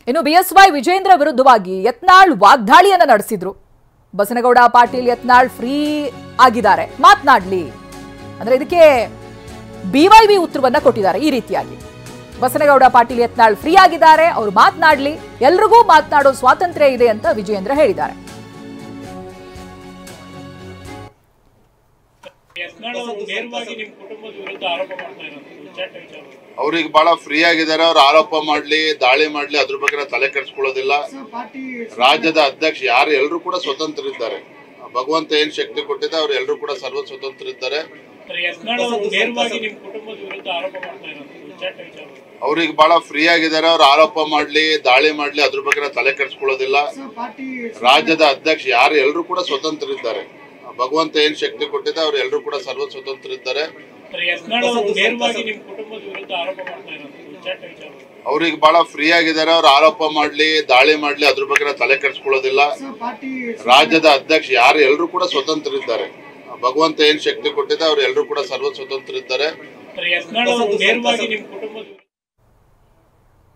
ಇನ್ನು ಬಿಎಸ್ವೈ ವಿಜೇಂದ್ರ ವಿರುದ್ಧವಾಗಿ ಯತ್ನಾಳ್ ವಾಗ್ದಾಳಿಯನ್ನ ನಡೆಸಿದ್ರು. ಬಸನಗೌಡ ಪಾಟೀಲ್ ಯತ್ನಾಳ್ ಫ್ರೀ ಆಗಿದ್ದಾರೆ, ಮಾತನಾಡ್ಲಿ ಅಂದ್ರೆ ಇದಕ್ಕೆ ಬಿವೈವಿ ಉತ್ತರವನ್ನ ಕೊಟ್ಟಿದ್ದಾರೆ ಈ ರೀತಿಯಾಗಿ. ಬಸನಗೌಡ ಪಾಟೀಲ್ ಯತ್ನಾಳ್ ಫ್ರೀ ಆಗಿದ್ದಾರೆ, ಅವರು ಮಾತನಾಡ್ಲಿ, ಎಲ್ರಿಗೂ ಮಾತನಾಡೋ ಸ್ವಾತಂತ್ರ್ಯ ಇದೆ ಅಂತ ವಿಜೇಂದ್ರ ಹೇಳಿದ್ದಾರೆ. ಅವ್ರಿಗೆ ಬಹಳ ಫ್ರೀ ಆಗಿದ್ದಾರೆ, ಅವ್ರು ಆರೋಪ ಮಾಡ್ಲಿ ದಾಳಿ ಮಾಡ್ಲಿ ಅದ್ರ ಬಗ್ಗೆ ತಲೆ ಕೆಡಿಸ್ಕೊಳ್ಳೋದಿಲ್ಲ. ರಾಜ್ಯದ ಅಧ್ಯಕ್ಷ ಯಾರು ಎಲ್ಲರೂ ಕೂಡ ಸ್ವತಂತ್ರ ಇದ್ದಾರೆ. ಭಗವಂತ ಏನ್ ಶಕ್ತಿ ಕೊಟ್ಟಿದೆ ಅವ್ರು ಎಲ್ಲರೂ ಕೂಡ ಸರ್ವ ಸ್ವತಂತ್ರ ಇದ್ದಾರೆ. ಅವ್ರಿಗೆ ಬಹಳ ಫ್ರೀ ಆಗಿದ್ದಾರೆ, ಅವ್ರು ಆರೋಪ ಮಾಡ್ಲಿ ದಾಳಿ ಮಾಡ್ಲಿ ಅದ್ರ ಬಗ್ಗೆ ತಲೆ ಕೆಡಿಸ್ಕೊಳ್ಳೋದಿಲ್ಲ. ರಾಜ್ಯದ ಅಧ್ಯಕ್ಷ ಯಾರು ಎಲ್ಲರೂ ಕೂಡ ಸ್ವತಂತ್ರ ಇದ್ದಾರೆ. ಭಗವಂತ ಏನ್ ಶಕ್ತಿ ಕೊಟ್ಟಿದೆ ಅವ್ರು ಎಲ್ಲರೂ ಕೂಡ ಸರ್ವ ಸ್ವತಂತ್ರ ಇದ್ದಾರೆ. ಅವ್ರಿಗೆ ಬಹಳ ಫ್ರೀ ಆಗಿದ್ದಾರೆ, ಅವ್ರು ಆರೋಪ ಮಾಡ್ಲಿ ದಾಳಿ ಮಾಡ್ಲಿ ಅದ್ರ ಬಗ್ಗೆ ತಲೆ ಕೆಡಿಸ್ಕೊಳ್ಳೋದಿಲ್ಲ. ರಾಜ್ಯದ ಅಧ್ಯಕ್ಷ ಯಾರು ಎಲ್ಲರೂ ಕೂಡ ಸ್ವತಂತ್ರ ಇದ್ದಾರೆ. ಭಗವಂತ ಏನ್ ಶಕ್ತಿ ಕೊಟ್ಟಿದೆ ಅವ್ರು ಎಲ್ಲರೂ ಕೂಡ ಸರ್ವ ಸ್ವತಂತ್ರ ಇದ್ದಾರೆ.